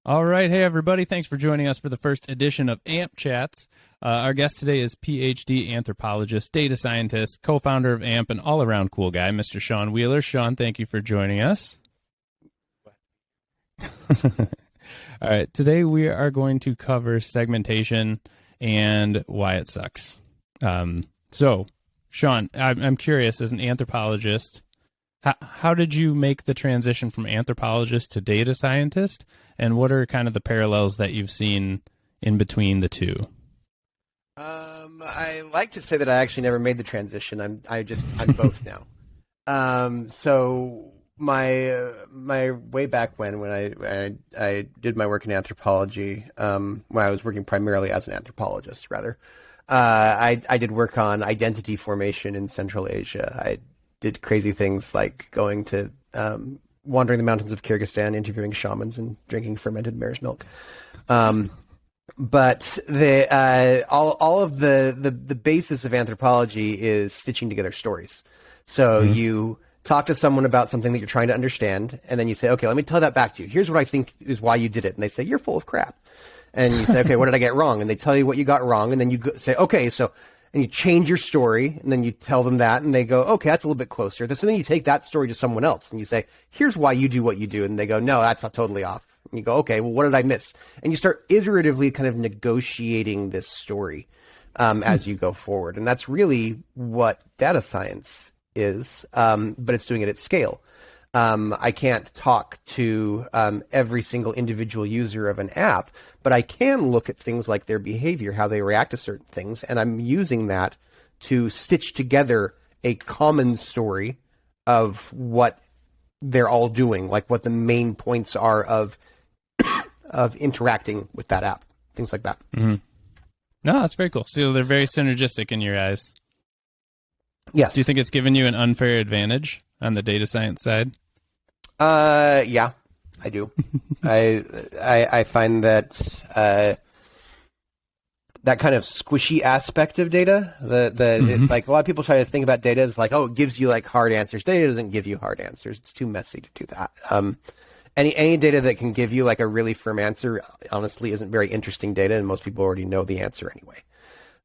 All right. Hey, everybody. Thanks for joining us for the first edition of Aampe Chats. Our guest today is PhD anthropologist, data scientist, co-founder of Aampe, and all-around cool guy, Mr. Schaun Wheeler. Schaun, thank you for joining us. All right. Today we are going to cover segmentation and why it sucks. So, Schaun, I'm curious, as an anthropologist, how did you make the transition from anthropologist to data scientist? And what are kind of the parallels that you've seen in between the two? I like to say that I actually never made the transition. I'm both now. So my way back when I did my work in anthropology, when I was working primarily as an anthropologist, rather, I did work on identity formation in Central Asia. I did crazy things like going to wandering the mountains of Kyrgyzstan, interviewing shamans, and drinking fermented mare's milk. But all of the basis of anthropology is stitching together stories. So you talk to someone about something that you're trying to understand, and then you say, okay, let me tell that back to you. Here's what I think is why you did it. And they say, you're full of crap. And you say, okay, what did I get wrong? And they tell you what you got wrong. And then you say, okay, so, and you change your story, and then you tell them that, and they go, okay, that's a little bit closer. So then you take that story to someone else, and you say, here's why you do what you do. And they go, no, that's not totally off. And you go, okay, well, what did I miss? And you start iteratively kind of negotiating this story as you go forward. And that's really what data science is, but it's doing it at scale. I can't talk to every single individual user of an app, but I can look at things like their behavior, how they react to certain things, and I'm using that to stitch together a common story of what they're all doing, like what the main points are of interacting with that app, things like that. Mm-hmm. No, that's very cool. So they're very synergistic in your eyes. Yes. Do you think it's given you an unfair advantage on the data science side? Yeah, I do. I find that that kind of squishy aspect of data, like a lot of people try to think about data as like, oh, it gives you like hard answers. Data doesn't give you hard answers. It's too messy to do that. Any data that can give you like a really firm answer, honestly, isn't very interesting data, and most people already know the answer anyway.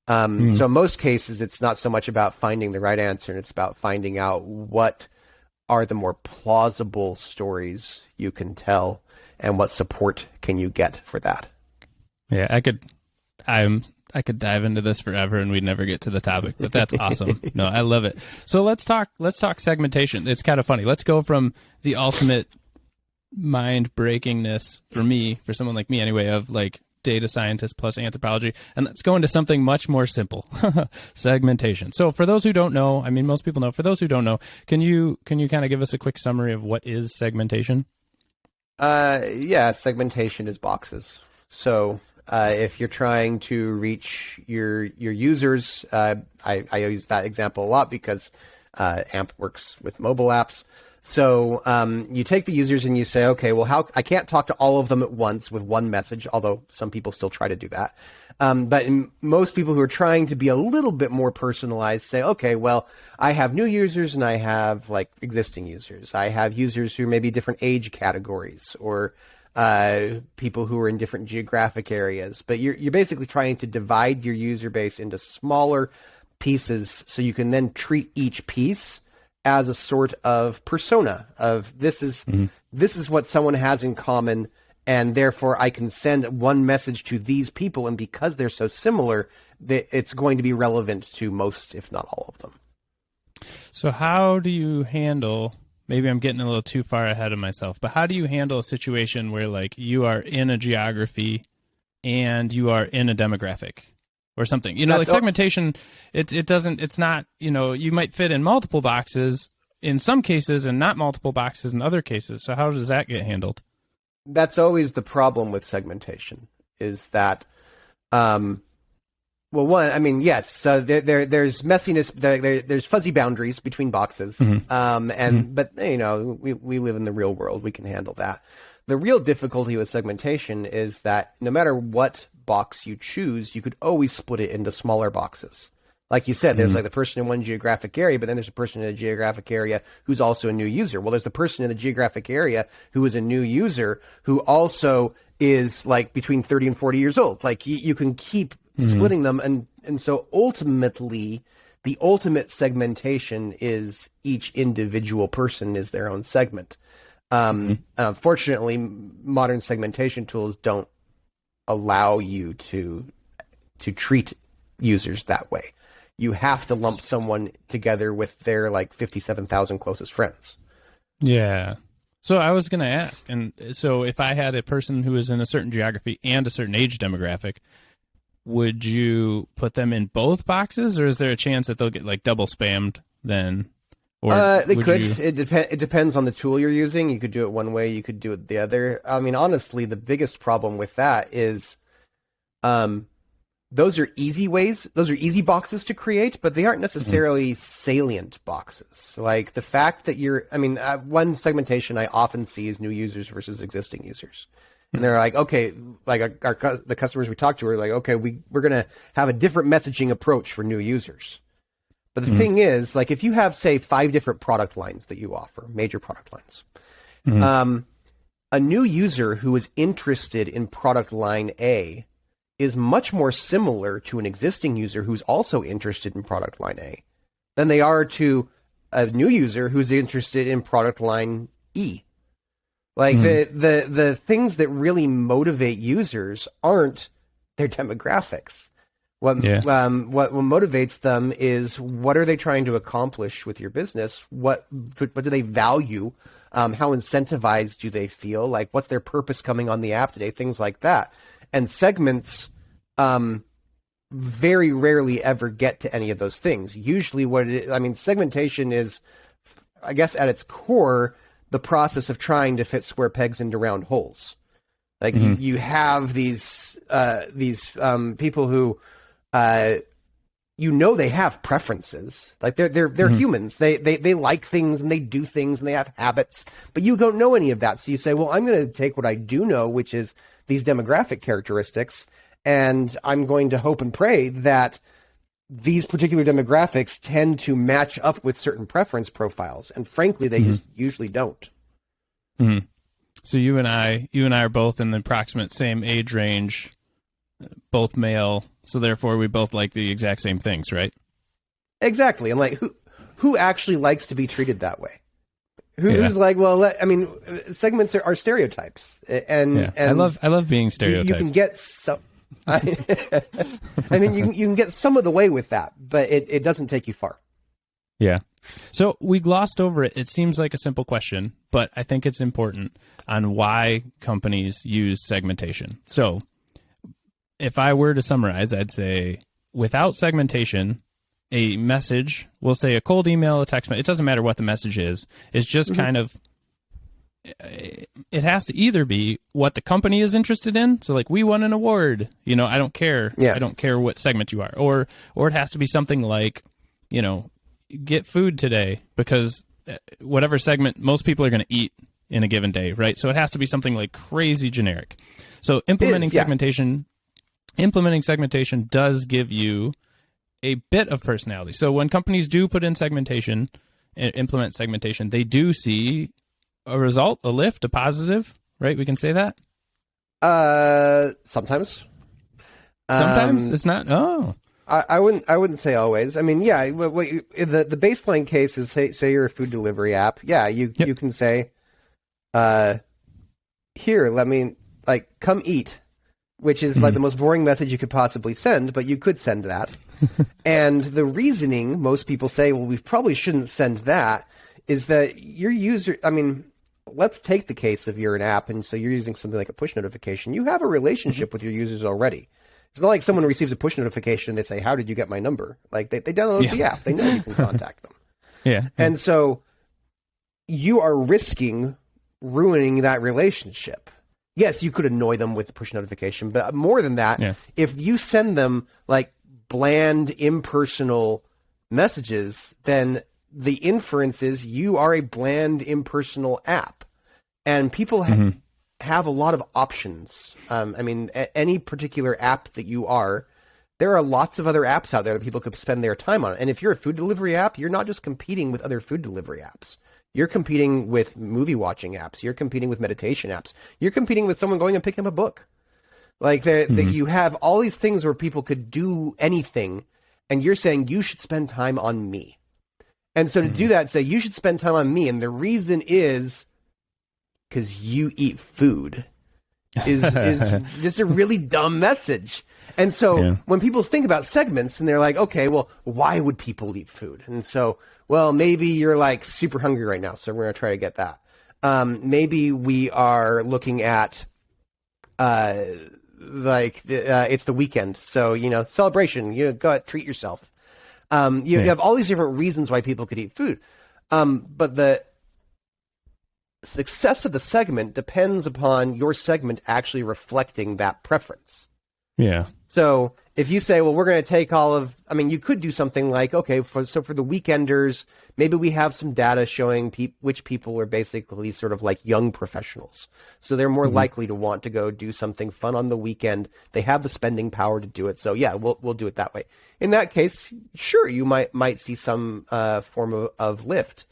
So in most cases, it's not so much about finding the right answer, and it's about finding out what are the more plausible stories you can tell, and what support can you get for that. Yeah, I could dive into this forever and we'd never get to the topic, but that's awesome. No, I love it. So let's talk segmentation. It's kind of funny. Let's go from the ultimate mind breakingness for someone like me anyway, of like data scientist plus anthropology, and let's go into something much more simple. Segmentation. So for those who don't know, I mean, most people know, for those who don't know, can you kind of give us a quick summary of what is segmentation? Yeah, segmentation is boxes. So if you're trying to reach your users, I use that example a lot because Aampe works with mobile apps. So you take the users and you say, okay, well, I can't talk to all of them at once with one message, although some people still try to do that. But most people who are trying to be a little bit more personalized say, okay, well, I have new users and I have like existing users. I have users who are maybe different age categories, or people who are in different geographic areas. But you're basically trying to divide your user base into smaller pieces so you can then treat each piece as a sort of persona of this is what someone has in common, and therefore I can send one message to these people, and because they're so similar, it's going to be relevant to most, if not all of them. So how do you handle, maybe I'm getting a little too far ahead of myself, but how do you handle a situation where like you are in a geography and you are in a demographic? Or something, like segmentation, it's not, you might fit in multiple boxes in some cases and not multiple boxes in other cases. So how does that get handled? That's always the problem with segmentation, is that, well, one, I mean, yes, so there's messiness, there's fuzzy boundaries between boxes. But we live in the real world. We can handle that. The real difficulty with segmentation is that no matter what box you choose, you could always split it into smaller boxes. Like you said, there's like the person in one geographic area, but then there's a person in a geographic area who's also a new user. Well, there's the person in the geographic area who is a new user who also is like between 30 and 40 years old. Like you can keep splitting them. And so ultimately, the ultimate segmentation is each individual person is their own segment. Fortunately, modern segmentation tools don't allow you to treat users that way. You have to lump someone together with their like 57,000 closest friends. Yeah. So I was going to ask, and so if I had a person who is in a certain geography and a certain age demographic, would you put them in both boxes, or is there a chance that they'll get like double spammed then? Or they could. It depends on the tool you're using. You could do it one way, you could do it the other. I mean, honestly, the biggest problem with that is, those are easy ways. Those are easy boxes to create, but they aren't necessarily salient boxes. Like the fact that one segmentation I often see is new users versus existing users. And they're like, okay, like the customers we talk to are like, okay, we're going to have a different messaging approach for new users. But the thing is, like, if you have, say, 5 different product lines that you offer, major product lines, a new user who is interested in product line A is much more similar to an existing user who's also interested in product line A than they are to a new user who's interested in product line E. Like the things that really motivate users aren't their demographics. What motivates them is what are they trying to accomplish with your business? What do they value? How incentivized do they feel? Like what's their purpose coming on the app today? Things like that. And segments very rarely ever get to any of those things. Usually segmentation is, I guess at its core, the process of trying to fit square pegs into round holes. Like you have these people who, they have preferences. Like they're humans. They like things and they do things and they have habits, but you don't know any of that. So you say, well, I'm going to take what I do know, which is these demographic characteristics, and I'm going to hope and pray that these particular demographics tend to match up with certain preference profiles. And frankly, they just usually don't. So you and I are both in the approximate same age range, both male. So therefore we both like the exact same things, right? Exactly. And like who actually likes to be treated that way? Who's like, well, segments are stereotypes, and I love being stereotyped. You can get some. You can get some of the way with that, but it doesn't take you far. Yeah. So we glossed over it. It seems like a simple question, but I think it's important on why companies use segmentation. So if I were to summarize, I'd say without segmentation, a message, we'll say a cold email, a text message, it doesn't matter what the message is just kind of, it has to either be what the company is interested in. So like, we won an award, I don't care. Yeah. I don't care what segment you are. Or it has to be something like, get food today, because whatever segment most people are going to eat in a given day, right? So it has to be something like crazy generic. So implementing segmentation does give you a bit of personality. So when companies do put in segmentation and implement segmentation, they do see a result, a lift, a positive, right? We can say that? Sometimes. Sometimes it's not. Oh. I wouldn't say always. I mean, yeah, the baseline case is say you're a food delivery app. Yeah, you can say, here, let me come eat, which is like the most boring message you could possibly send, but you could send that. And the reasoning most people say, well, we probably shouldn't send that, is that your user, let's take the case of you're an app, and so you're using something like a push notification. You have a relationship with your users already. It's not like someone receives a push notification and they say, how did you get my number? Like they download the app. They know you can contact them. Yeah. And so you are risking ruining that relationship. Yes, you could annoy them with the push notification, but more than that, if you send them like bland, impersonal messages, then the inference is you are a bland, impersonal app. And people have a lot of options. Any particular app that you are, there are lots of other apps out there that people could spend their time on. And if you're a food delivery app, you're not just competing with other food delivery apps. You're competing with movie watching apps. You're competing with meditation apps. You're competing with someone going and picking up a book. Like you have all these things where people could do anything, and you're saying you should spend time on me. And so to do that, say you should spend time on me, and the reason is because you eat food is just a really dumb message. And so when people think about segments and they're like, okay, well, why would people eat food? And so, well, maybe you're like super hungry right now, so we're going to try to get that. Maybe we are looking at it's the weekend, so celebration. You go out, treat yourself. You have all these different reasons why people could eat food, but the success of the segment depends upon your segment actually reflecting that preference. Yeah. So if you say, well, we're going to take you could do something like, okay, for the weekenders, maybe we have some data showing which people are basically sort of like young professionals. So they're more likely to want to go do something fun on the weekend. They have the spending power to do it. So yeah, we'll do it that way. In that case, sure, you might see some form of lift.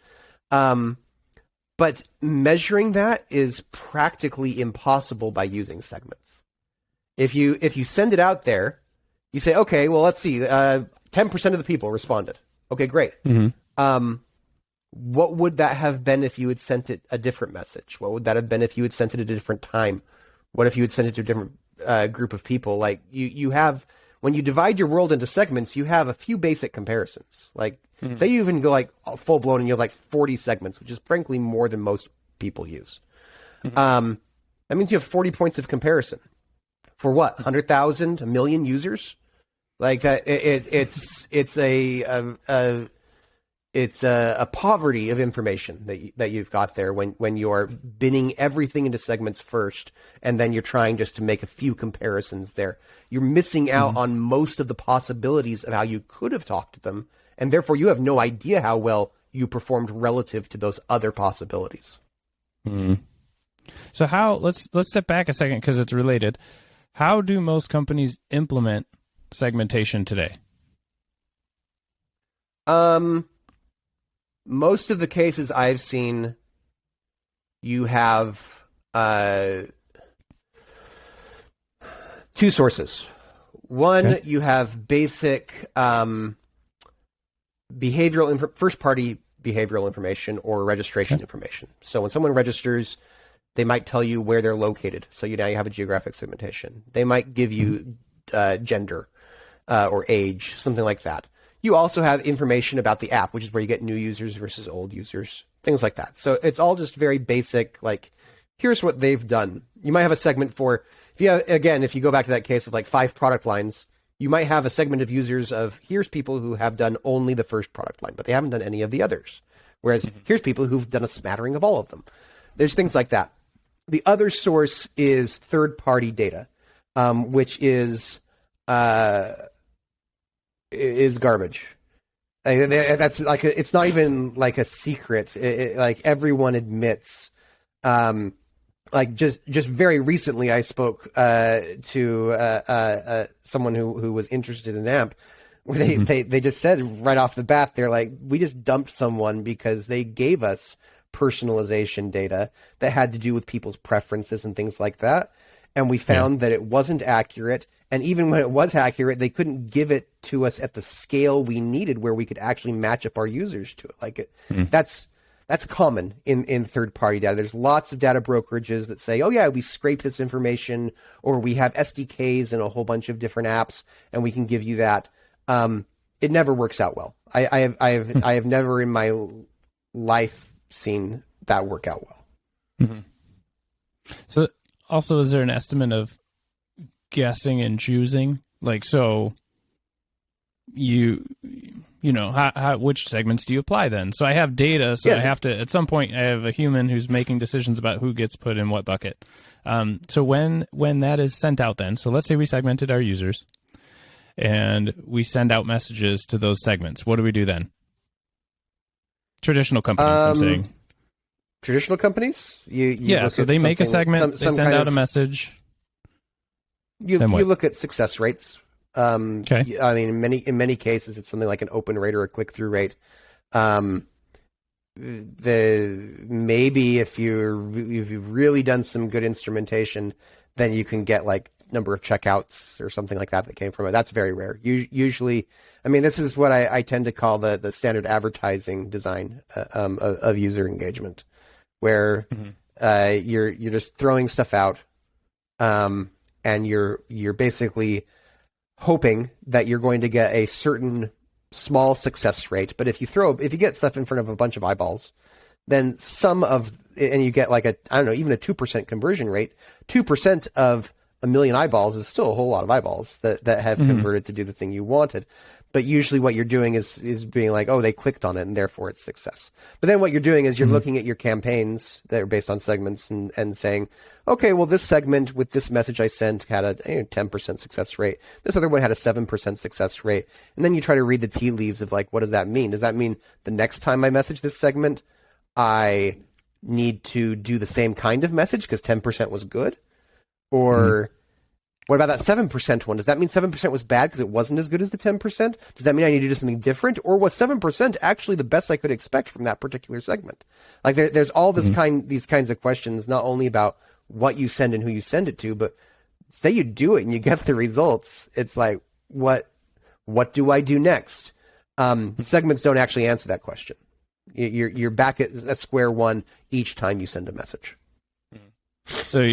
But measuring that is practically impossible by using segments. If you send it out there, you say, okay, well, let's see, 10% of the people responded. Okay, great. What would that have been if you had sent it a different message? What would that have been if you had sent it at a different time? What if you had sent it to a different group of people? Like you have, when you divide your world into segments, you have a few basic comparisons. Like say you even go like full blown and you have like 40 segments, which is frankly more than most people use. That means you have 40 points of comparison. For what? 100,000, a million users? Like that, it's a poverty of information that you've got there when you're binning everything into segments first, and then you're trying just to make a few comparisons there. You're missing out on most of the possibilities of how you could have talked to them, and therefore you have no idea how well you performed relative to those other possibilities. So let's step back a second because it's related. How do most companies implement segmentation today? Most of the cases I've seen, you have two sources. One, you have basic first-party behavioral information or registration information. So when someone registers, they might tell you where they're located. So now you have a geographic segmentation. They might give you gender or age, something like that. You also have information about the app, which is where you get new users versus old users, things like that. So it's all just very basic, like, here's what they've done. You might have a segment for, if you go back to that case of like 5 product lines, you might have a segment of users of, here's people who have done only the first product line, but they haven't done any of the others. Whereas here's people who've done a smattering of all of them. There's things like that. The other source is third-party data, which is garbage. That's like it's not even like a secret. Like everyone admits. Like just very recently, I spoke to someone who was interested in AMP. Where they just said right off the bat, they're like, we just dumped someone because they gave us personalization data that had to do with people's preferences and things like that. And we found that it wasn't accurate. And even when it was accurate, they couldn't give it to us at the scale we needed where we could actually match up our users to it. Like that's common in third-party data. There's lots of data brokerages that say, oh yeah, we scrape this information, or we have SDKs and a whole bunch of different apps and we can give you that. It never works out well. I have never in my life seen that work out well. So also, is there an estimate of guessing and choosing? Like, so you know, which segments do you apply then? So I have data, so I have to, at some point, I have a human who's making decisions about who gets put in what bucket. So when that is sent out then, so let's say we segmented our users and we send out messages to those segments. What do we do then? Traditional companies, I'm saying. Traditional companies? So they make a segment, they send out a message. You look at success rates. Okay. I mean, in many cases, it's something like an open rate or a click-through rate. Maybe if you've really done some good instrumentation, then you can get like number of checkouts or something like that came from it. That's very rare. Usually, I mean, this is what I tend to call the standard advertising design of user engagement, where you're just throwing stuff out, and you're basically hoping that you're going to get a certain small success rate. But if you get stuff in front of a bunch of eyeballs, then and you get like even a 2% conversion rate, 2% of a million eyeballs is still a whole lot of eyeballs that have converted to do the thing you wanted. But usually what you're doing is being like, oh, they clicked on it and therefore it's success. But then what you're doing is you're looking at your campaigns that are based on segments and saying, okay, well, this segment with this message I sent had a 10% success rate. This other one had a 7% success rate. And then you try to read the tea leaves of like, what does that mean? Does that mean the next time I message this segment, I need to do the same kind of message because 10% was good? Or what about that 7% one? Does that mean 7% was bad because it wasn't as good as the 10%? Does that mean I need to do something different? Or was 7% actually the best I could expect from that particular segment? Like there's all these kinds of questions, not only about what you send and who you send it to, but say you do it and you get the results. It's like, what do I do next? Segments don't actually answer that question. You're back at square one each time you send a message. So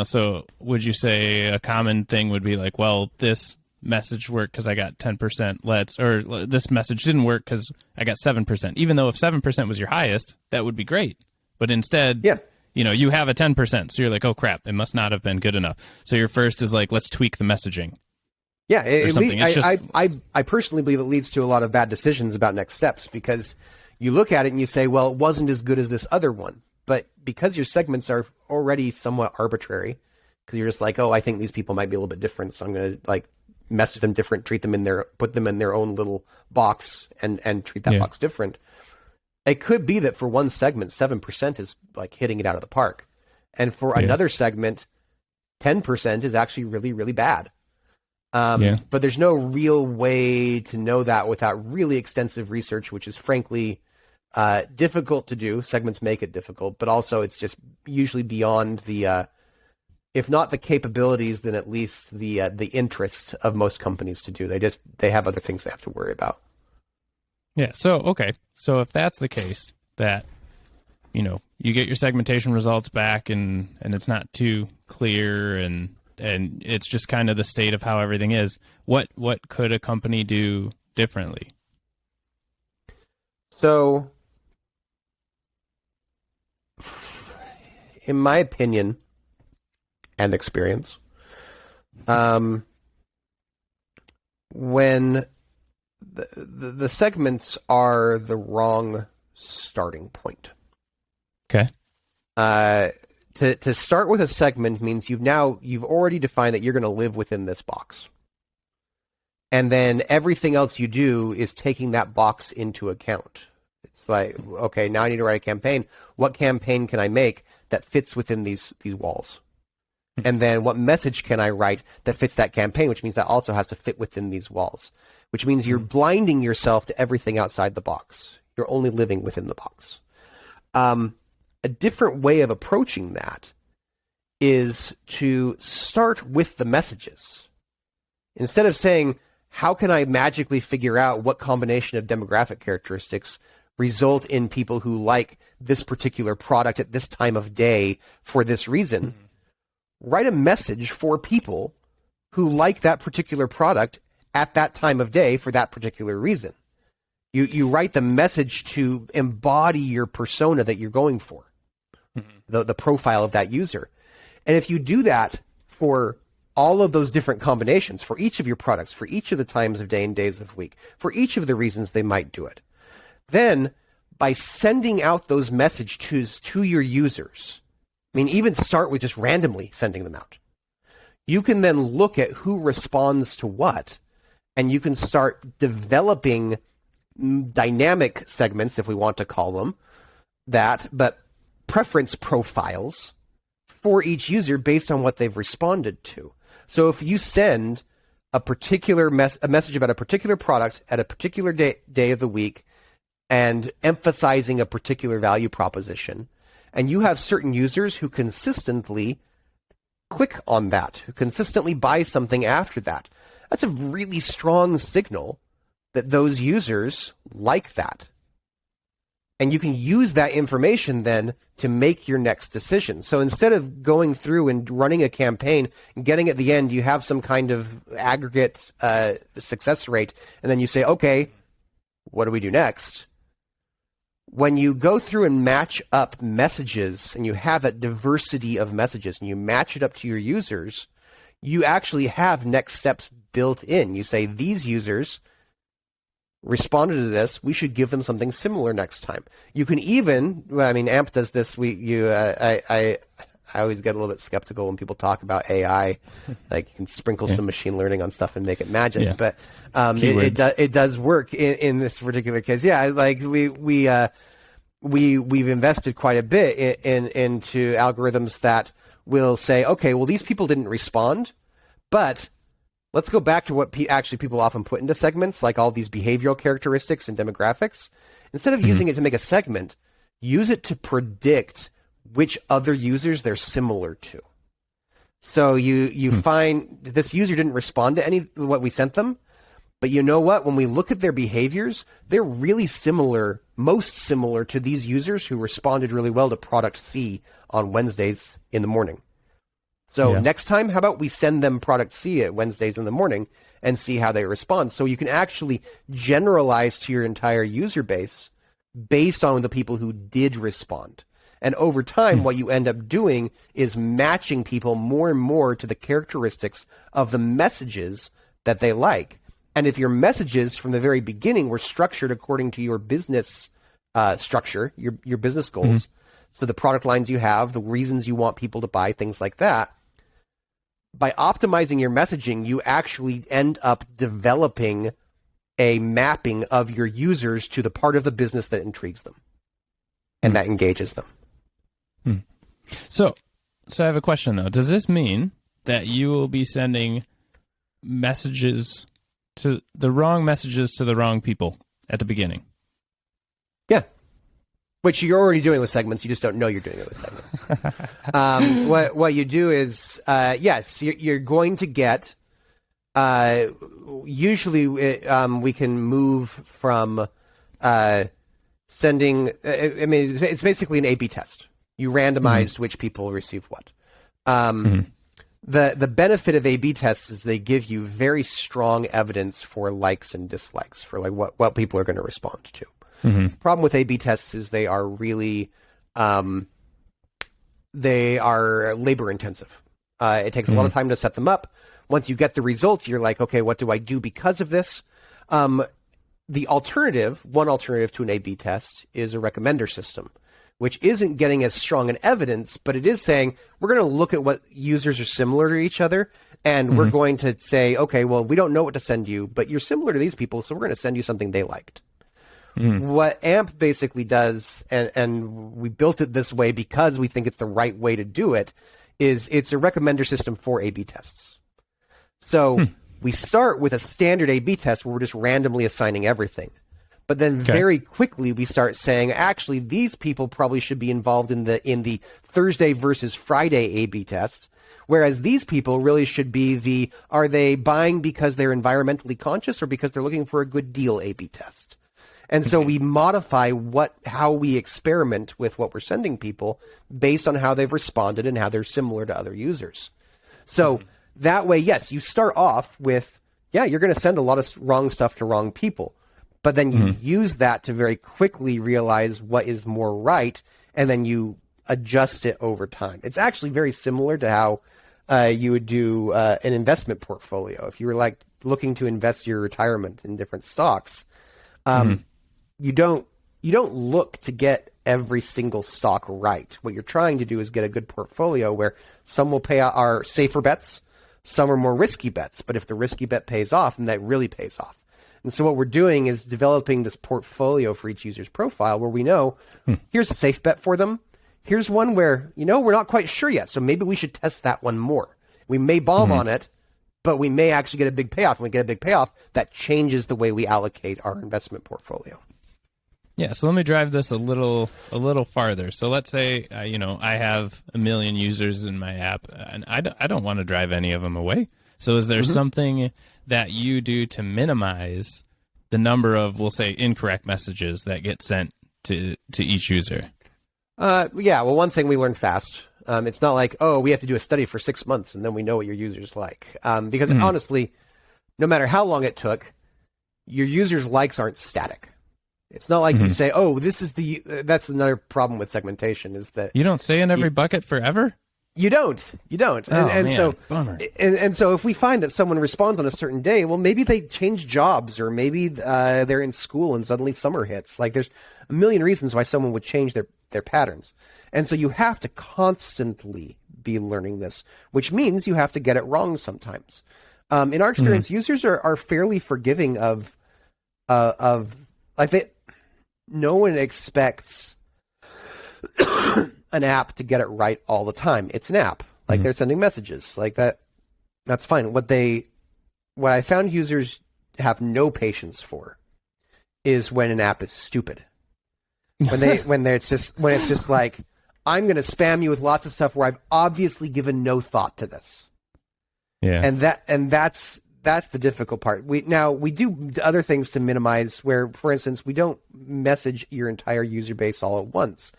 so would you say a common thing would be like, well, this message worked because I got 10%, or this message didn't work because I got 7%, even though if 7% was your highest, that would be great. But instead, you have a 10%. So you're like, oh crap, it must not have been good enough. So your first is like, let's tweak the messaging. Yeah. I personally believe it leads to a lot of bad decisions about next steps, because you look at it and you say, well, it wasn't as good as this other one. But because your segments are already somewhat arbitrary, because you're just like, oh, I think these people might be a little bit different, so I'm going to like message them different, put them in their own little box and treat that box different. It could be that for one segment, 7% is like hitting it out of the park. And for another segment, 10% is actually really, really bad. But there's no real way to know that without really extensive research, which is frankly difficult to do. Segments make it difficult, but also it's just usually beyond the, if not the capabilities, then at least the interest of most companies to do. They have other things they have to worry about. Yeah. So, okay. So if that's the case, that, you get your segmentation results back and it's not too clear and it's just kind of the state of how everything is, what could a company do differently? So, in my opinion and experience, when the segments are the wrong starting point. Okay. To start with a segment means you've already defined that you're going to live within this box. And then everything else you do is taking that box into account. It's like, okay, now I need to write a campaign. What campaign can I make that fits within these walls? And then what message can I write that fits that campaign, which means that also has to fit within these walls, which means you're blinding yourself to everything outside the box. You're only living within the box. A different way of approaching that is to start with the messages. Instead of saying, how can I magically figure out what combination of demographic characteristics result in people who like this particular product at this time of day for this reason? Write a message for people who like that particular product at that time of day for that particular reason. You write the message to embody your persona that you're going for, the profile of that user. And if you do that for all of those different combinations, for each of your products, for each of the times of day and days of week, for each of the reasons they might do it, then by sending out those messages to your users, I mean, even start with just randomly sending them out, you can then look at who responds to what, and you can start developing dynamic segments, if we want to call them that, but preference profiles for each user based on what they've responded to. So if you send a message about a particular product at a particular day of the week and emphasizing a particular value proposition, and you have certain users who consistently click on that, who consistently buy something after that, that's a really strong signal that those users like that. And you can use that information then to make your next decision. So instead of going through and running a campaign and getting at the end, you have some kind of aggregate success rate, and then you say, okay, what do we do next? When you go through and match up messages, and you have that diversity of messages, and you match it up to your users, you actually have next steps built in. You say, these users responded to this, we should give them something similar next time. You can even, I mean, Amp does this. I always get a little bit skeptical when people talk about AI. Like, you can sprinkle some machine learning on stuff and make it magic. Yeah. But it does work in this particular case. Yeah, like we've invested quite a bit into algorithms that will say, okay, well, these people didn't respond, but let's go back to what people often put into segments, like all these behavioral characteristics and demographics. Instead of using it to make a segment, use it to predict which other users they're similar to. So you find this user didn't respond to what we sent them, but you know what? When we look at their behaviors, they're really similar, most similar to these users who responded really well to product C on Wednesdays in the morning. So next time, how about we send them product C at Wednesdays in the morning and see how they respond? So you can actually generalize to your entire user base based on the people who did respond. And over time, what you end up doing is matching people more and more to the characteristics of the messages that they like. And if your messages from the very beginning were structured according to your business structure, your business goals, so the product lines you have, the reasons you want people to buy, things like that, by optimizing your messaging, you actually end up developing a mapping of your users to the part of the business that intrigues them and that engages them. So I have a question, though. Does this mean that you will be sending the wrong messages to the wrong people at the beginning? Yeah. Which you're already doing with segments. You just don't know you're doing it with segments. What you do is, yes, you're going to get, usually we can move from sending, it's basically an A/B test. You randomized which people receive what. The benefit of A/B tests is they give you very strong evidence for likes and dislikes, for like what people are going to respond to. The problem with A/B tests is they are really, they are labor intensive. It takes a lot of time to set them up. Once you get the results, you're like, okay, what do I do because of this? One alternative to an A/B test is a recommender system, which isn't getting as strong an evidence, but it is saying we're going to look at what users are similar to each other, and we're going to say, okay, well, we don't know what to send you, but you're similar to these people, so we're going to send you something they liked. What AMP basically does, and we built it this way because we think it's the right way to do it, is it's a recommender system for A/B tests. So we start with a standard A/B test where we're just randomly assigning everything. But then very quickly we start saying, actually, these people probably should be involved in the Thursday versus Friday A/B test, whereas these people really should be are they buying because they're environmentally conscious or because they're looking for a good deal A/B test. And so we modify how we experiment with what we're sending people based on how they've responded and how they're similar to other users. So that way, yes, you start off with, you're going to send a lot of wrong stuff to wrong people. But then you use that to very quickly realize what is more right, and then you adjust it over time. It's actually very similar to how you would do an investment portfolio. If you were like looking to invest your retirement in different stocks, you don't look to get every single stock right. What you're trying to do is get a good portfolio where some will pay out our safer bets, some are more risky bets. But if the risky bet pays off, then that really pays off. And so what we're doing is developing this portfolio for each user's profile where we know here's a safe bet for them. Here's one where, we're not quite sure yet. So maybe we should test that one more. We may bomb on it, but we may actually get a big payoff. When we get a big payoff, that changes the way we allocate our investment portfolio. Yeah, so let me drive this a little farther. So let's say I have 1 million users in my app, and I don't want to drive any of them away. So is there something that you do to minimize the number of, we'll say, incorrect messages that get sent to each user? Yeah, well, one thing we learned fast. It's not like, oh, we have to do a study for 6 months and then we know what your users like. Because honestly, no matter how long it took, your users' likes aren't static. It's not like you say, oh, that's another problem with segmentation is that you don't stay in every bucket forever. You don't. So bummer. And so if we find that someone responds on a certain day, well, maybe they change jobs, or maybe they're in school and suddenly summer hits. Like, there's a million reasons why someone would change their patterns. And so you have to constantly be learning this, which means you have to get it wrong sometimes. In our experience, users are fairly forgiving of like no one expects an app to get it right all the time. It's an app. Like, they're sending messages like that. That's fine. What I found users have no patience for is when an app is stupid. When it's just like, I'm going to spam you with lots of stuff where I've obviously given no thought to this. Yeah. And that's the difficult part. We do other things to minimize, where, for instance, we don't message your entire user base all at once.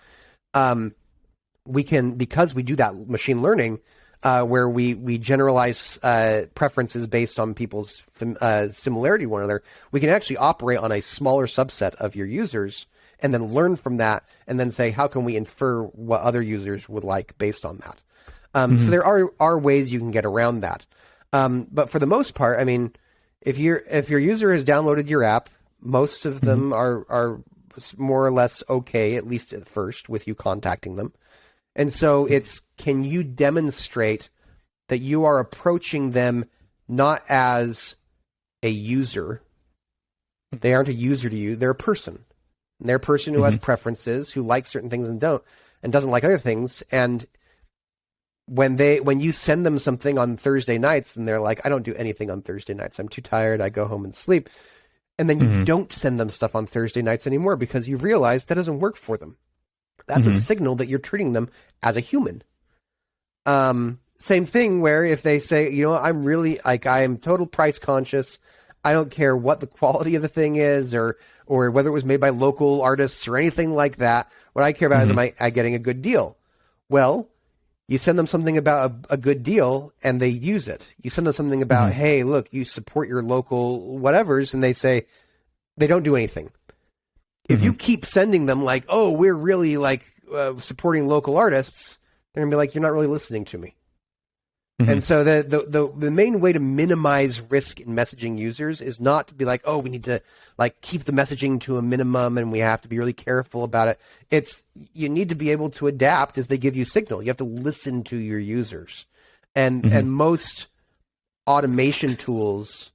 We can, because we do that machine learning, where we generalize preferences based on people's similarity to one another. We can actually operate on a smaller subset of your users and then learn from that, and then say, how can we infer what other users would like based on that? So there are ways you can get around that. But for the most part, I mean, if your user has downloaded your app, most of them are more or less okay, at least at first, with you contacting them. And so it's, can you demonstrate that you are approaching them not as a user? They aren't a user to you. They're a person. And they're a person who has preferences, who likes certain things and doesn't like other things. And when you send them something on Thursday nights and they're like, I don't do anything on Thursday nights, I'm too tired, I go home and sleep. And then you don't send them stuff on Thursday nights anymore because you realize that doesn't work for them. That's a signal that you're treating them as a human. Same thing where if they say, I'm really, like, I am total price conscious. I don't care what the quality of the thing is or whether it was made by local artists or anything like that. What I care about is, am I getting a good deal? Well, you send them something about a good deal and they use it. You send them something about, hey, look, you support your local whatevers, and they say they don't do anything. If you keep sending them like, oh, we're really like supporting local artists, they're gonna be like, you're not really listening to me. And so the main way to minimize risk in messaging users is not to be like, oh, we need to like keep the messaging to a minimum and we have to be really careful about it. It's, you need to be able to adapt as they give you signal. You have to listen to your users. And most automation tools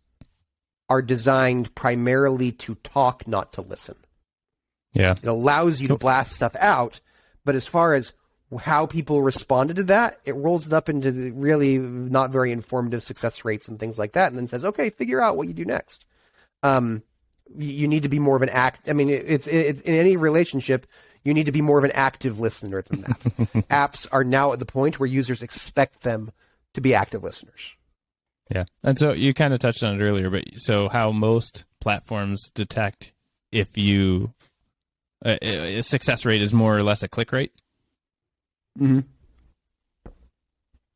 are designed primarily to talk, not to listen. Yeah. It allows you to blast stuff out, but as far as how people responded to that, it rolls it up into really not very informative success rates and things like that, and then says, okay, figure out what you do next. You need to be more of an I mean, it's in any relationship, you need to be more of an active listener than that. Apps are now at the point where users expect them to be active listeners. Yeah. And so you kind of touched on it earlier, but so how most platforms detect if you a success rate is more or less a click rate?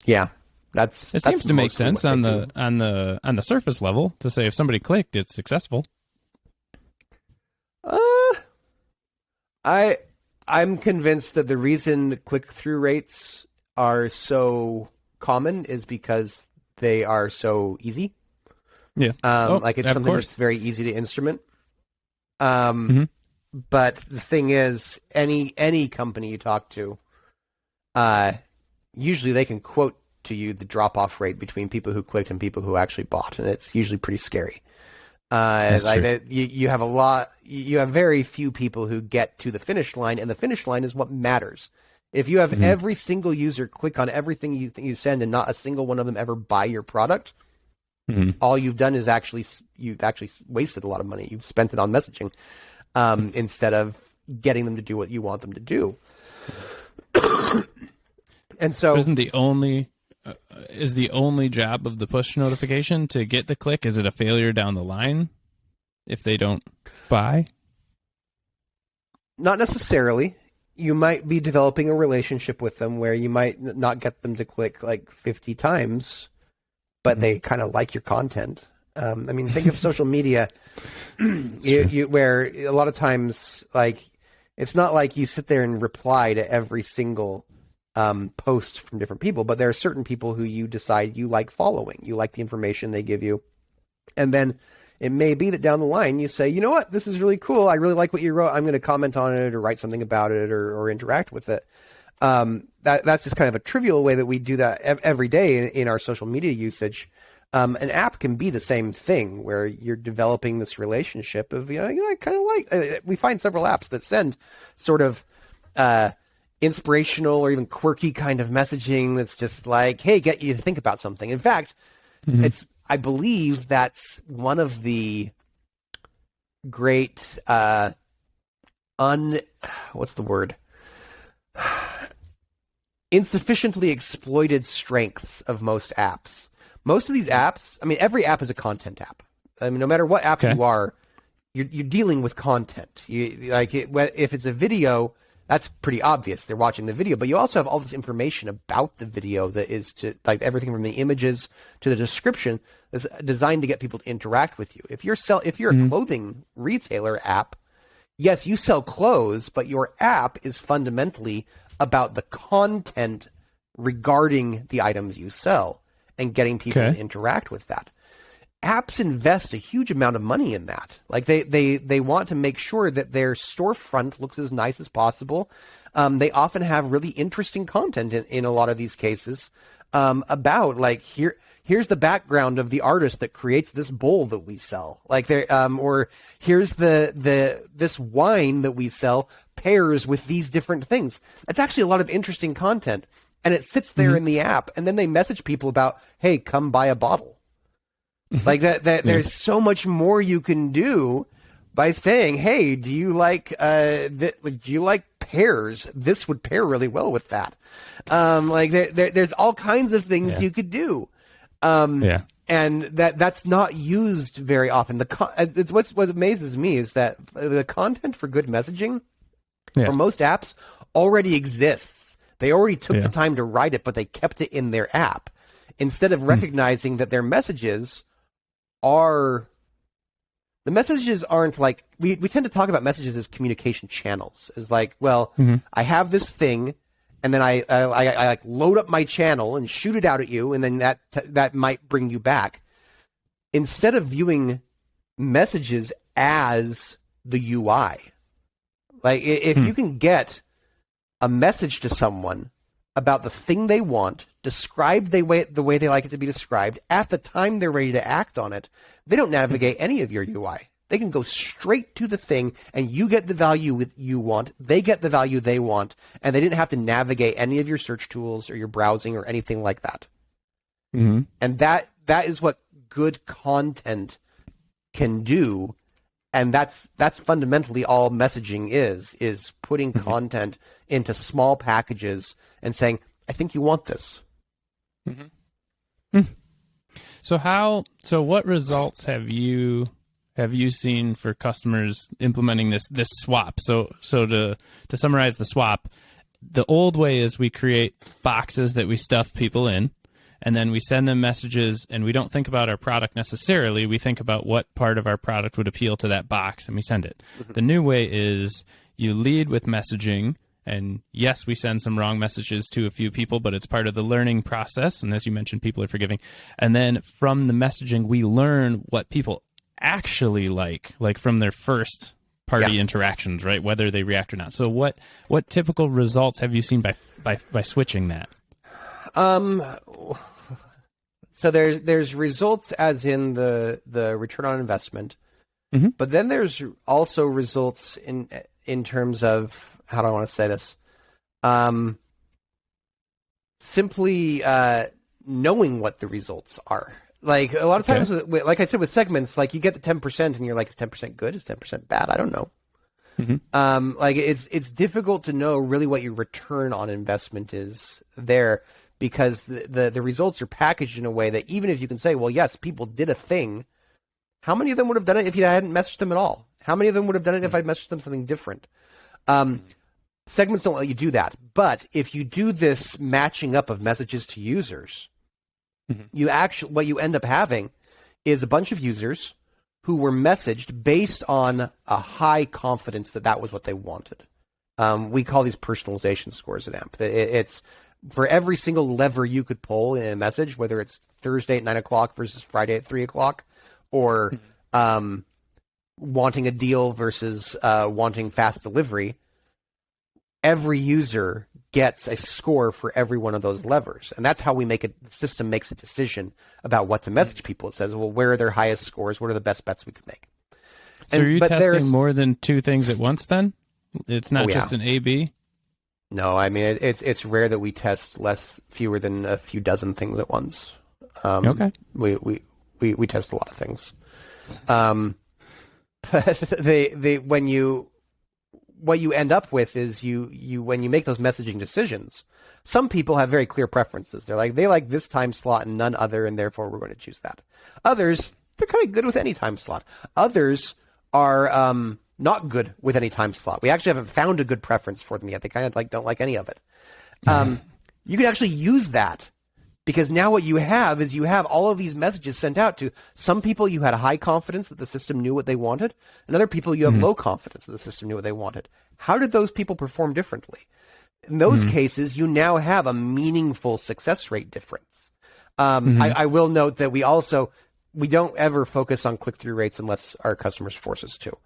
Yeah, it seems to make sense on the surface level to say if somebody clicked, it's successful. I'm convinced that the reason click-through rates are so common is because they are so easy. Yeah, like it's something that's very easy to instrument. But the thing is, any company you talk to, usually they can quote to you the drop-off rate between people who clicked and people who actually bought, and it's usually pretty scary. You have very few people who get to the finish line, and the finish line is what matters. If you have every single user click on everything you send and not a single one of them ever buy your product, All you've done is you've actually wasted a lot of money. You've spent it on messaging instead of getting them to do what you want them to do. And so, isn't the only is the only job of the push notification to get the click? Is it a failure down the line if they don't buy? Not necessarily. You might be developing a relationship with them where you might not get them to click like 50 times, but they kind of like your content. I mean, think of social media, where a lot of times, like, it's not like you sit there and reply to every single post from different people, but there are certain people who you decide you like following. You like the information they give you. And then it may be that down the line you say, you know what, this is really cool. I really like what you wrote. I'm going to comment on it or write something about it or interact with it. That's just kind of a trivial way that we do that every day in our social media usage. An app can be the same thing where you're developing this relationship of, I kind of like, we find several apps that send sort of inspirational or even quirky kind of messaging that's just like, hey, get you to think about something. In fact, I believe that's one of the great what's the word? Insufficiently exploited strengths of most apps. Most of these apps, I mean, every app is a content app. I mean, no matter what app you are, you're dealing with content. If it's a video, that's pretty obvious. They're watching the video, but you also have all this information about the video that is to, like, everything from the images to the description that's designed to get people to interact with you. If you're a clothing retailer app, yes, you sell clothes, but your app is fundamentally about the content regarding the items you sell and getting people to interact with that. Apps invest a huge amount of money in that. Like they want to make sure that their storefront looks as nice as possible. They often have really interesting content in a lot of these cases about, like, here's the background of the artist that creates this bowl that we sell. Like or here's this wine that we sell pairs with these different things. That's actually a lot of interesting content, and it sits there in the app. And then they message people about, hey, come buy a bottle. Like that there's so much more you can do by saying, hey, do you like pears? This would pair really well with that. There's all kinds of things you could do. And that's not used very often. What amazes me is that the content for good messaging for most apps already exists. They already took the time to write it, but they kept it in their app instead of recognizing that their messages aren't like, we tend to talk about messages as communication channels. As like, well, I have this thing, and then I like load up my channel and shoot it out at you, and then that might bring you back. Instead of viewing messages as the UI, like if you can get a message to someone about the thing they want, described the way they like it to be described, at the time they're ready to act on it, they don't navigate any of your UI. They can go straight to the thing, and you get the value you want, they get the value they want, and they didn't have to navigate any of your search tools or your browsing or anything like that. And that is what good content can do, and that's fundamentally all messaging is putting content into small packages and saying, I think you want this. So what results have you seen for customers implementing this swap? So to summarize the swap, the old way is we create boxes that we stuff people in, and then we send them messages, and we don't think about our product necessarily. We think about what part of our product would appeal to that box, and we send it. The new way is you lead with messaging. And yes, we send some wrong messages to a few people, but it's part of the learning process. And as you mentioned, people are forgiving. And then from the messaging, we learn what people actually like from their first party interactions, right? Whether they react or not. So what typical results have you seen by switching that? So there's results as in the return on investment, but then there's also results in terms of, how do I want to say this? Simply knowing what the results are. Like a lot of times, like I said, with segments, like you get the 10% and you're like, is 10% good? Is 10% bad? I don't know. Like it's difficult to know really what your return on investment is there, because the results are packaged in a way that even if you can say, well, yes, people did a thing, how many of them would have done it if you hadn't messaged them at all? How many of them would have done it if I'd messaged them something different? Segments don't let you do that. But if you do this matching up of messages to users, what you end up having is a bunch of users who were messaged based on a high confidence that was what they wanted. We call these personalization scores at Aampe. It's for every single lever you could pull in a message, whether it's Thursday at 9 o'clock versus Friday at 3 o'clock, or wanting a deal versus wanting fast delivery. Every user gets a score for every one of those levers. And that's how the system makes a decision about what to message people. It says, well, where are their highest scores? What are the best bets we could make? So are you testing more than two things at once then? It's not just an A/B? No, I mean, it's rare that we test fewer than a few dozen things at once. Okay. We test a lot of things. But what you end up with is you when you make those messaging decisions, some people have very clear preferences. They like this time slot and none other, and therefore we're going to choose that. Others, they're kind of good with any time slot. Others are not good with any time slot. We actually haven't found a good preference for them yet. They kind of don't like any of it. You can actually use that, because now what you have is all of these messages sent out to some people. You had a high confidence that the system knew what they wanted, and other people you have low confidence that the system knew what they wanted. How did those people perform differently? In those cases, you now have a meaningful success rate difference. I will note that we don't ever focus on click-through rates unless our customers force us to.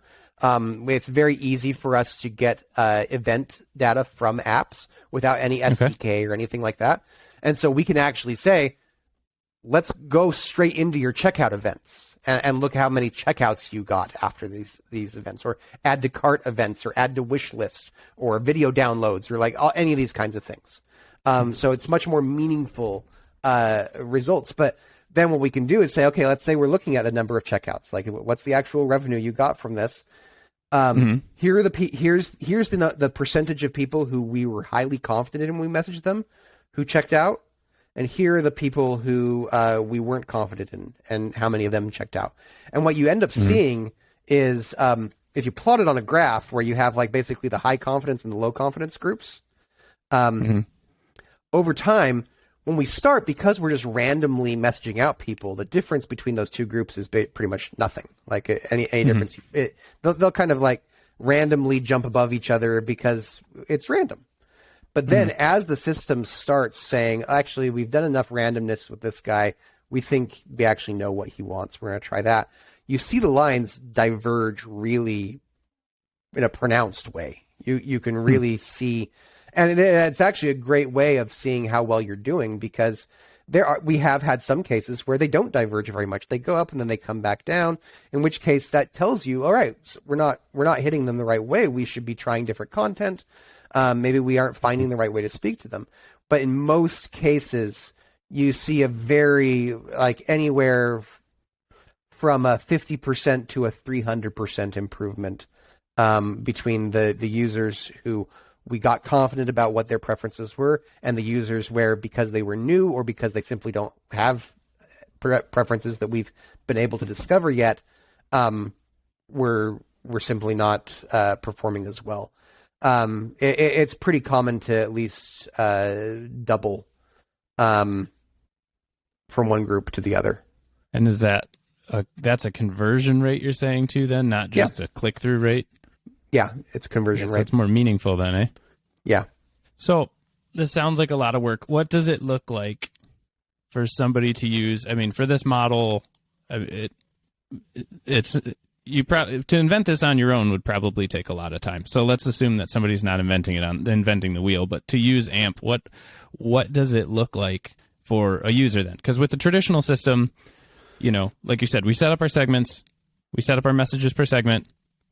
It's very easy for us to get event data from apps without any SDK or anything like that. And so we can actually say, let's go straight into your checkout events and look how many checkouts you got after these events, or add to cart events, or add to wish list, or video downloads, or any of these kinds of things. So it's much more meaningful results. But then what we can do is say, okay, let's say we're looking at the number of checkouts. Like, what's the actual revenue you got from this? Here are here's the percentage of people who we were highly confident in when we messaged them, who checked out, and here are the people who we weren't confident in, and how many of them checked out. And what you end up seeing is, if you plot it on a graph where you have basically the high confidence and the low confidence groups, over time, when we start, because we're just randomly messaging out people, the difference between those two groups is pretty much nothing. Any difference, they'll kind of randomly jump above each other because it's random. But then as the system starts saying, actually, we've done enough randomness with this guy, we think we actually know what he wants, we're going to try that, you see the lines diverge really in a pronounced way. You can really see, and it's actually a great way of seeing how well you're doing, because we have had some cases where they don't diverge very much. They go up and then they come back down, in which case that tells you, all right, so we're not hitting them the right way. We should be trying different content. Maybe we aren't finding the right way to speak to them. But in most cases, you see a very, anywhere from a 50% to a 300% improvement between the users who we got confident about what their preferences were, and the users where, because they were new or because they simply don't have preferences that we've been able to discover yet, we're simply not performing as well. It's pretty common to at least double from one group to the other. And is that's a conversion rate you're saying too, then, not just a click-through rate? Yeah, it's conversion rate. So it's more meaningful then, eh? Yeah. So this sounds like a lot of work. What does it look like for somebody to use? I mean, for this model, it's to invent this on your own would probably take a lot of time. So let's assume that somebody's not inventing the wheel, but to use AMP, what does it look like for a user then? Because with the traditional system, like you said, we set up our segments, we set up our messages per segment,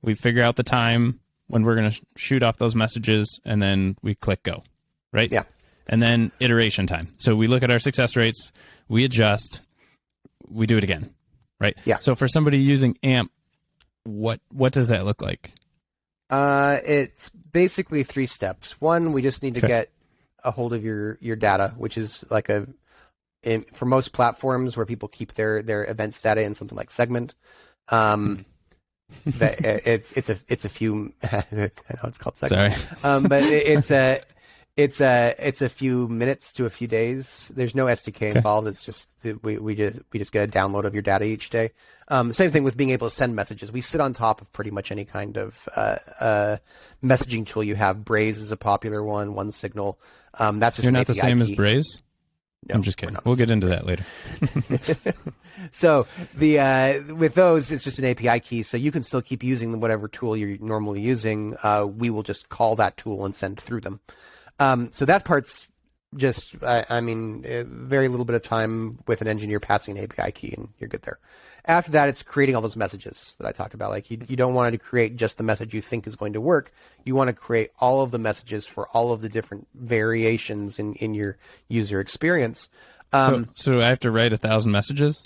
we figure out the time when we're going to shoot off those messages, and then we click go, right? Yeah. And then iteration time. So we look at our success rates, we adjust, we do it again, right? Yeah. So for somebody using AMP, what does that look like? It's basically 3 steps. One, we just need to get a hold of your data, which is like for most platforms where people keep their events data in something like Segment. It's a few. I know it's called Segment. Sorry. But it's a few minutes to a few days. There's no SDK involved. It's just we just get a download of your data each day. Same thing with being able to send messages. We sit on top of pretty much any kind of messaging tool you have. Braze is a popular one. OneSignal. That's just you're an not API the same key. as Braze. No, I'm just kidding. We'll get into that later. So with those, it's just an API key, so you can still keep using whatever tool you're normally using. We will just call that tool and send through them. So that part's just, very little bit of time with an engineer passing an API key, and you're good there. After that, it's creating all those messages that I talked about. Like you don't want to create just the message you think is going to work. You want to create all of the messages for all of the different variations in your user experience. So I have to write 1,000 messages?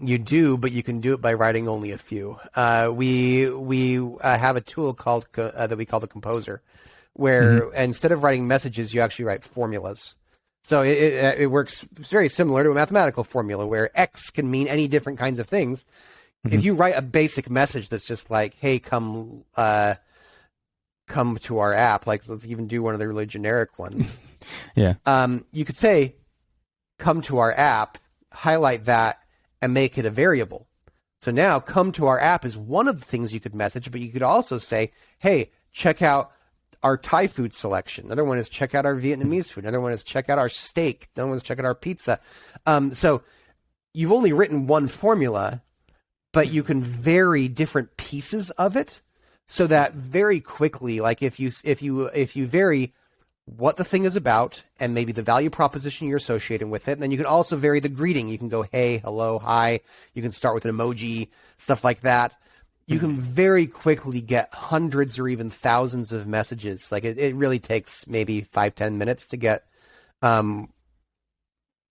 You do, but you can do it by writing only a few. We have a tool that we call the Composer, where instead of writing messages, you actually write formulas. So it works very similar to a mathematical formula where X can mean any different kinds of things. If you write a basic message that's just like, "Hey, come to our app," like let's even do one of the really generic ones. Yeah. You could say, "Come to our app," highlight that, and make it a variable. So now, "come to our app" is one of the things you could message, but you could also say, "Hey, check out our Thai food selection." Another one is check out our Vietnamese food. Another one is check out our steak. Another one is check out our pizza. So you've only written one formula, but you can vary different pieces of it so that very quickly, like if you vary what the thing is about and maybe the value proposition you're associating with it, and then you can also vary the greeting. You can go, "Hey, hello, hi." You can start with an emoji, stuff like that. You can very quickly get hundreds or even thousands of messages. Like it really takes maybe 5-10 minutes to get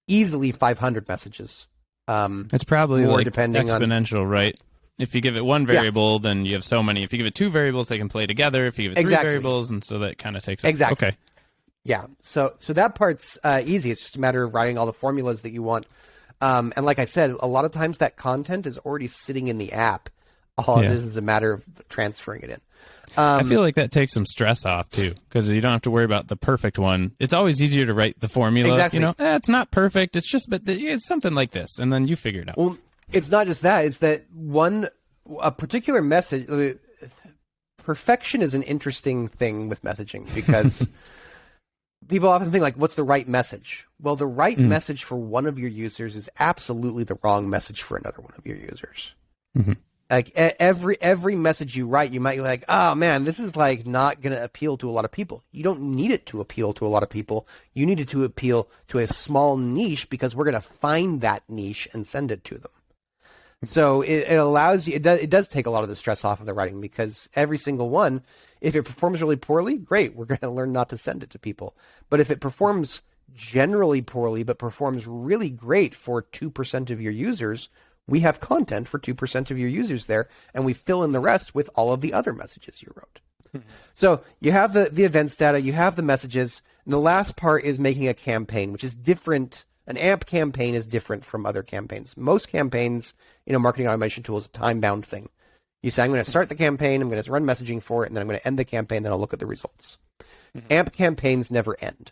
easily 500 messages. It's probably more like depending exponential, right? If you give it one variable, then you have so many. If you give it 2 variables, they can play together. If you give it 3 variables, and so that kind of takes up. Exactly. Okay. Yeah. So that part's easy. It's just a matter of writing all the formulas that you want. And like I said, a lot of times that content is already sitting in the app. All it is a matter of transferring it in. I feel like that takes some stress off too, because you don't have to worry about the perfect one. It's always easier to write the formula. Exactly. It's not perfect. It's just, but it's something like this, and then you figure it out. Well, it's not just that. It's that a particular message. Perfection is an interesting thing with messaging because people often think like, what's the right message? Well, the right message for one of your users is absolutely the wrong message for another one of your users. Mm-hmm. Like every message you write, you might be like, "Oh man, this is like not going to appeal to a lot of people." You don't need it to appeal to a lot of people. You need it to appeal to a small niche because we're going to find that niche and send it to them. So it allows you. It does take a lot of the stress off of the writing because every single one, if it performs really poorly, great, we're going to learn not to send it to people. But if it performs generally poorly but performs really great for 2% of your users, we have content for 2% of your users there, and we fill in the rest with all of the other messages you wrote. So you have the events data, you have the messages, and the last part is making a campaign, which is different. An AMP campaign is different from other campaigns. Most campaigns, marketing automation tools, is a time-bound thing. You say, I'm going to start the campaign, I'm going to run messaging for it, and then I'm going to end the campaign, then I'll look at the results. AMP campaigns never end.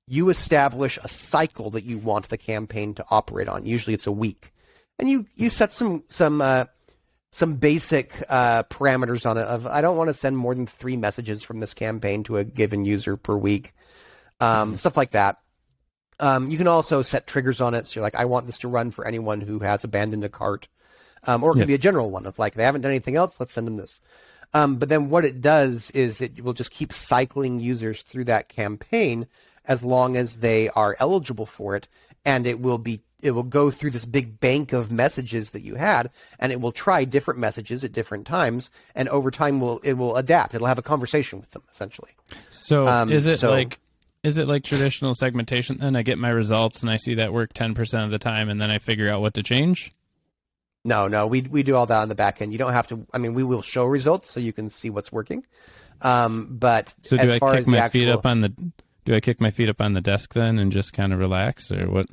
You establish a cycle that you want the campaign to operate on. Usually it's a week. And you set some basic parameters on it of, I don't want to send more than 3 messages from this campaign to a given user per week, stuff like that. You can also set triggers on it. So you're like, I want this to run for anyone who has abandoned a cart. Or it can be a general one of like, they haven't done anything else, let's send them this. But then what it does is it will just keep cycling users through that campaign as long as they are eligible for it. And it will go through this big bank of messages that you had, and it will try different messages at different times, and over time it will adapt. It'll have a conversation with them, essentially. So is it like Is it like traditional segmentation? Then I get my results and I see that work 10% of the time, and then I figure out what to change. No, we do all that on the back end. You don't have to. I mean, we will show results so you can see what's working. But so do as I far kick as the my actual, feet up on the? Do I kick my feet up on the desk then and just kind of relax, or what?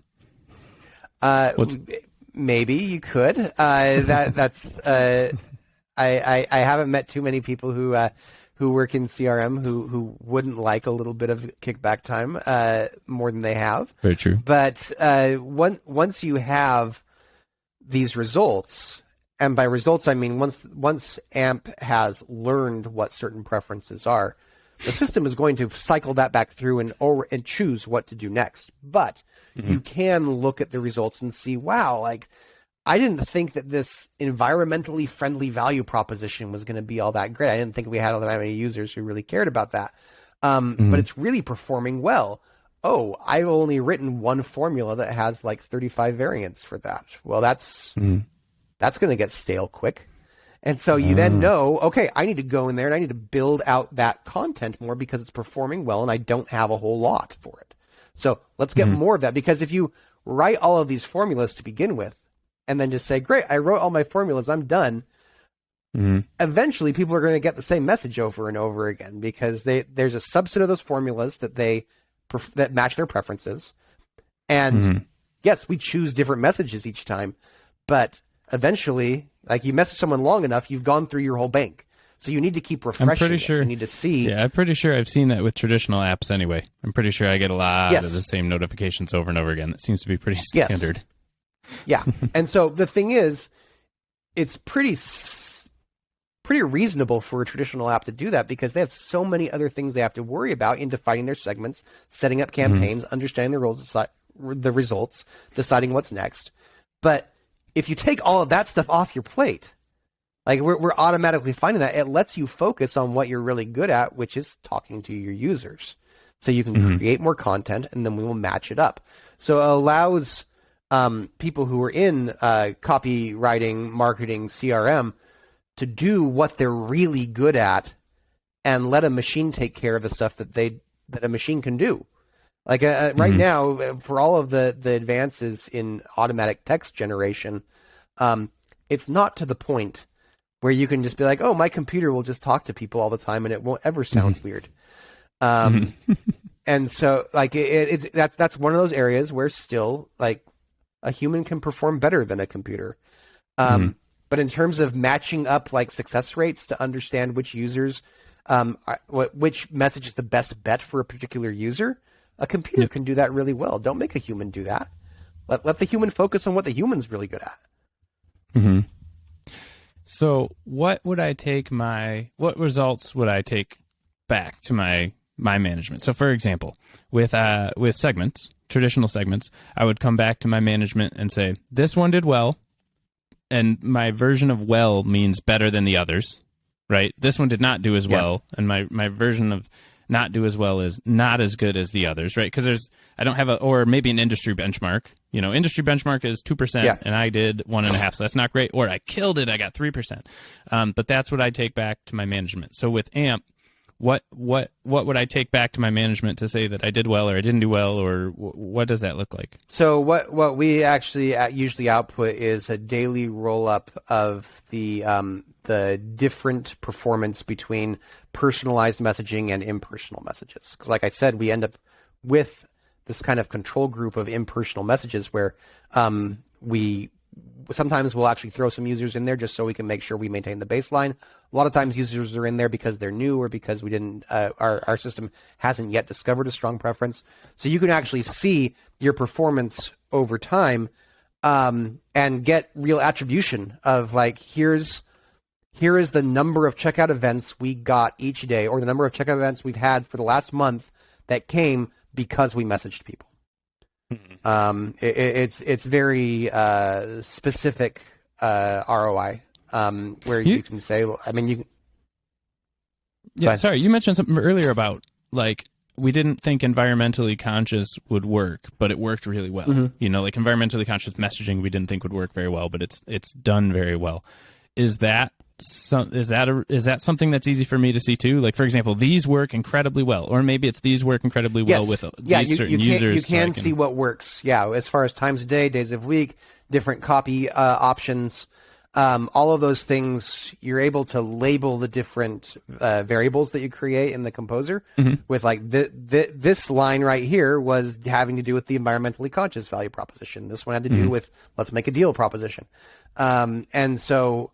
Maybe you could. That's. I haven't met too many people who work in CRM who wouldn't like a little bit of kickback time more than they have. Very true. But once you have these results, and by results I mean once AMP has learned what certain preferences are, the system is going to cycle that back through and choose what to do next. But you can look at the results and see, wow, like I didn't think that this environmentally friendly value proposition was going to be all that great. I didn't think we had all that many users who really cared about that. But it's really performing well. Oh, I've only written one formula that has like 35 variants for that. Well, that's going to get stale quick. And so you then know, okay, I need to go in there and I need to build out that content more because it's performing well and I don't have a whole lot for it. So let's get more of that, because if you write all of these formulas to begin with and then just say, great, I wrote all my formulas, I'm done. Eventually people are going to get the same message over and over again because there's a subset of those formulas that match their preferences. And yes, we choose different messages each time, but eventually, like you message someone long enough, you've gone through your whole bank. So you need to keep refreshing. I'm pretty sure. You need to see. Yeah, I'm pretty sure I've seen that with traditional apps anyway. I'm pretty sure I get a lot of the same notifications over and over again. That seems to be pretty standard. Yeah. And so the thing is, it's pretty reasonable for a traditional app to do that because they have so many other things they have to worry about in defining their segments, setting up campaigns, understanding the results, deciding what's next. But if you take all of that stuff off your plate, like we're automatically finding that it lets you focus on what you're really good at, which is talking to your users. So you can create more content and then we will match it up. So it allows people who are in copywriting, marketing, CRM to do what they're really good at and let a machine take care of the stuff that a machine can do. Like right now, for all of the advances in automatic text generation, it's not to the point where you can just be like, oh, my computer will just talk to people all the time and it won't ever sound weird. And so like that's one of those areas where still like a human can perform better than a computer. But in terms of matching up like success rates to understand which users, which message is the best bet for a particular user, a computer can do that really well. Don't make a human do that. Let the human focus on what the human's really good at. So what results would I take back to my management? So for example, with segments, traditional segments, I would come back to my management and say, this one did well. And my version of well means better than the others, right? This one did not do as well. And my version of not do as well is not as good as the others, right? Because I don't have or maybe an industry benchmark. You know, industry benchmark is 2% and I did 1.5%. So that's not great. Or I killed it. I got 3%. But that's what I take back to my management. So with AMP, what would I take back to my management to say that I did well or I didn't do well, or what does that look like? So what we actually usually output is a daily roll-up of the different performance between personalized messaging and impersonal messages. Because like I said, we end up with this kind of control group of impersonal messages where we sometimes we'll actually throw some users in there just so we can make sure we maintain the baseline. A lot of times users are in there because they're new or because we didn't our system hasn't yet discovered a strong preference. So you can actually see your performance over time and get real attribution of like here is the number of checkout events we got each day, or the number of checkout events we've had for the last month that came because we messaged people. It's very specific ROI where you can say, I mean, you. Yeah, sorry, you mentioned something earlier about like we didn't think environmentally conscious would work, but it worked really well. You know, like environmentally conscious messaging we didn't think would work very well, but it's done very well. Is that is that something that's easy for me to see too? Like, for example, these work incredibly well, or maybe it's these work incredibly well with these certain users. You can see what works. Yeah, as far as times of day, days of week, different copy options, all of those things, you're able to label the different variables that you create in the composer with like this line right here was having to do with the environmentally conscious value proposition. This one had to do with let's make a deal proposition. And so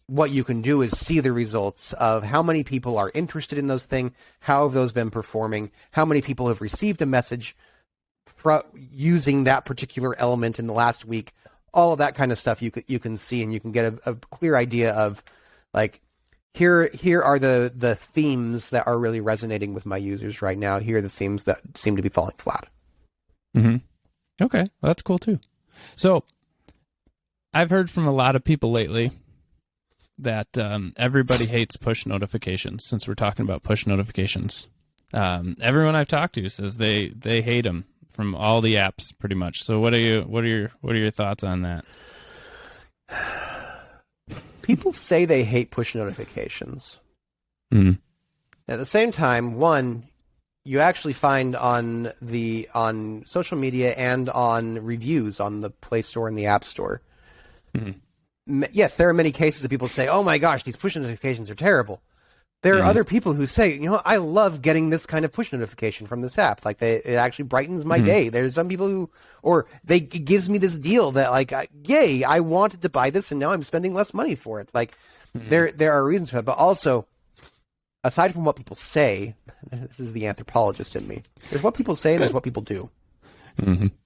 what you can do is see the results of how many people are interested in those things, how have those been performing, how many people have received a message using that particular element in the last week. All of that kind of stuff you can see, and you can get a clear idea of like here are the themes that are really resonating with my users right now. Here are the themes that seem to be falling flat. Okay, well, that's cool too. So I've heard from a lot of people lately that everybody hates push notifications. Since we're talking about push notifications, everyone I've talked to says they hate them from all the apps, pretty much. So what are your thoughts on that? People say they hate push notifications. At the same time, one, you actually find on social media and on reviews on the Play Store and the App Store. Yes, there are many cases that people say, "Oh my gosh, these push notifications are terrible." There are other people who say, I love getting this kind of push notification from this app. Like it actually brightens my day. There's some people it gives me this deal that like, yay, I wanted to buy this and now I'm spending less money for it. Like there are reasons for that. But also, aside from what people say, this is the anthropologist in me. There's what people say and there's what people do.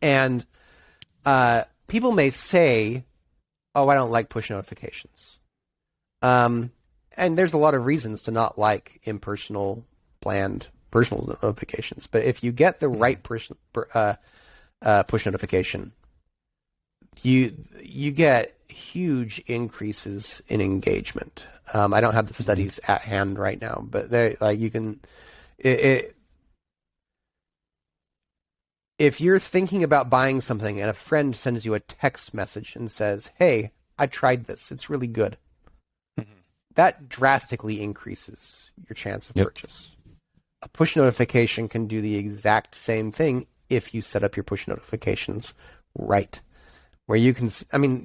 And people may say, "Oh, I don't like push notifications." And there's a lot of reasons to not like impersonal, bland, personal notifications. But if you get the right push notification, you get huge increases in engagement. I don't have the studies at hand right now, but you can. If you're thinking about buying something and a friend sends you a text message and says, "Hey, I tried this. It's really good." That drastically increases your chance of purchase. A push notification can do the exact same thing if you set up your push notifications right. Where you can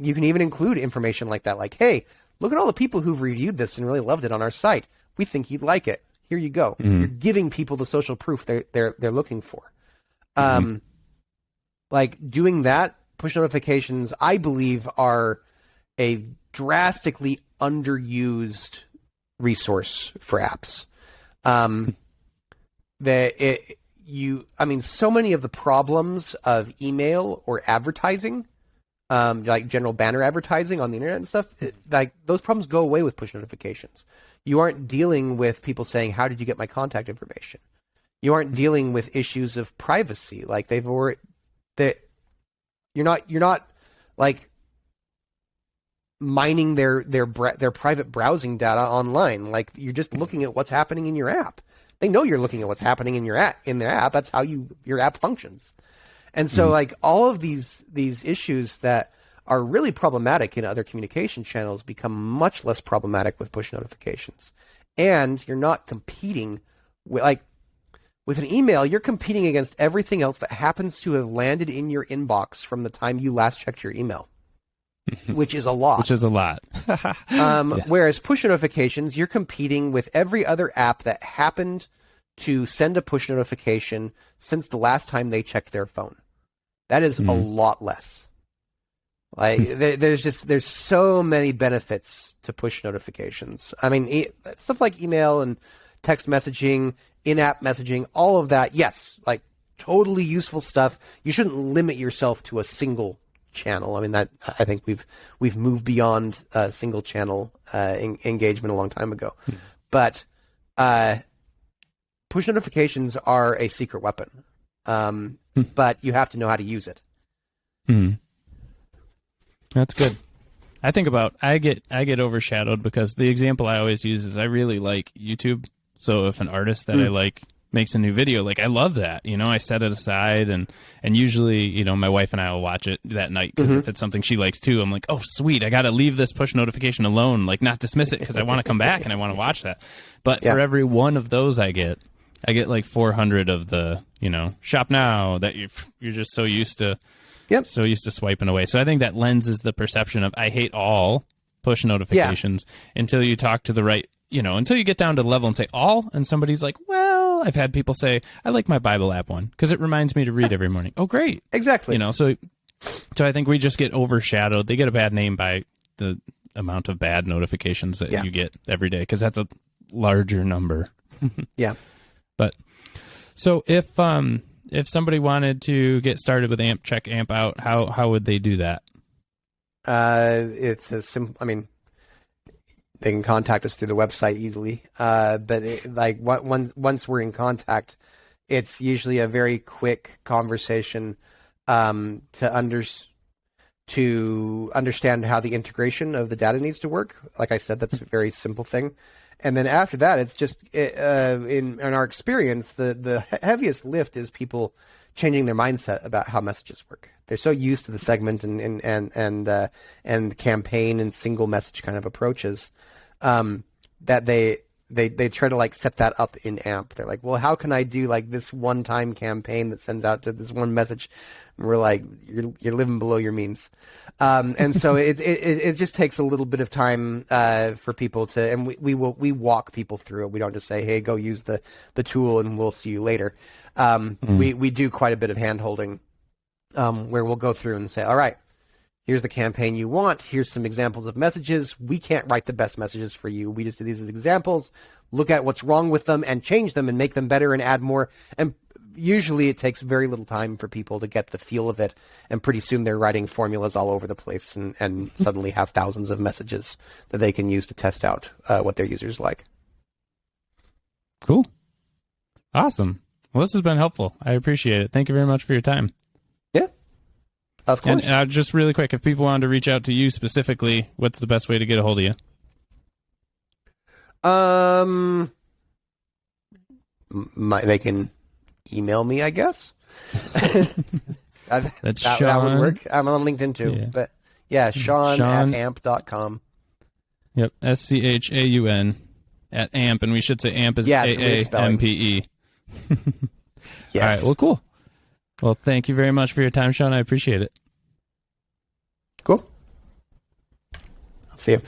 even include information like that, like, "Hey, look at all the people who've reviewed this and really loved it on our site. We think you'd like it. Here you go." You're giving people the social proof they're looking for. Like doing that, push notifications, I believe, are a drastically underused resource for apps. So many of the problems of email or advertising, like general banner advertising on the internet and stuff, those problems go away with push notifications. You aren't dealing with people saying, "How did you get my contact information?" You aren't dealing with issues of privacy. Like you're not like mining their private browsing data online. Like you're just looking at what's happening in your app. They know you're looking at what's happening in their app. That's how your app functions. And so like all of these issues that are really problematic in other communication channels become much less problematic with push notifications. And you're not competing with an email, you're competing against everything else that happens to have landed in your inbox from the time you last checked your email. Which is a lot. Yes. Whereas push notifications, you're competing with every other app that happened to send a push notification since the last time they checked their phone. That is a lot less. Like there's so many benefits to push notifications. I mean, stuff like email and text messaging, in-app messaging, all of that. Yes, like totally useful stuff. You shouldn't limit yourself to a single channel. I mean, that I think we've moved beyond single channel engagement a long time ago. But push notifications are a secret weapon, but you have to know how to use it. That's good. I get overshadowed because the example I always use is I really like YouTube. So if an artist that I like makes a new video, like I love that. I set it aside, and usually, my wife and I will watch it that night because if it's something she likes too, I'm like, oh sweet, I got to leave this push notification alone, like not dismiss it because I want to come back and I want to watch that. But for every one of those I get like 400 of the shop now that you're just so used to swiping away. So I think that lenses the perception of I hate all push notifications until you talk to the right, until you get down to the level and say all, and somebody's like, well, I've had people say, I like my Bible app one because it reminds me to read every morning. Oh, great. Exactly. So I think we just get overshadowed. They get a bad name by the amount of bad notifications that you get every day, because that's a larger number. Yeah. But so if somebody wanted to get started with check Amp out, how would they do that? It's as simple. I mean, they can contact us through the website easily. But once we're in contact, it's usually a very quick conversation to understand how the integration of the data needs to work. Like I said, that's a very simple thing. And then after that, it's just in our experience, the heaviest lift is people changing their mindset about how messages work. They're so used to the segment and campaign and single message kind of approaches that they try to like set that up in AMP. They're like, well, how can I do like this one-time campaign that sends out to this one message? And we're like, you're living below your means. And so it just takes a little bit of time for people to, and we walk people through it. We don't just say, hey, go use the tool and we'll see you later. We do quite a bit of hand-holding where we'll go through and say, all right, here's the campaign you want. Here's some examples of messages. We can't write the best messages for you. We just do these as examples. Look at what's wrong with them and change them and make them better and add more. And usually it takes very little time for people to get the feel of it. And pretty soon they're writing formulas all over the place and suddenly have thousands of messages that they can use to test out what their users like. Cool. Awesome. Well, this has been helpful. I appreciate it. Thank you very much for your time. Yeah, of course. And just really quick, if people wanted to reach out to you specifically, what's the best way to get a hold of you? They can email me, I guess. That's that Schaun. would work. I'm on LinkedIn too. Yeah. But yeah, Schaun at amp.com. Yep, SCHAUN at AMP, and we should say AMP is AAMPE. Yes. All right, well, cool. Well, thank you very much for your time, Schaun. I appreciate it. Cool. I'll see you.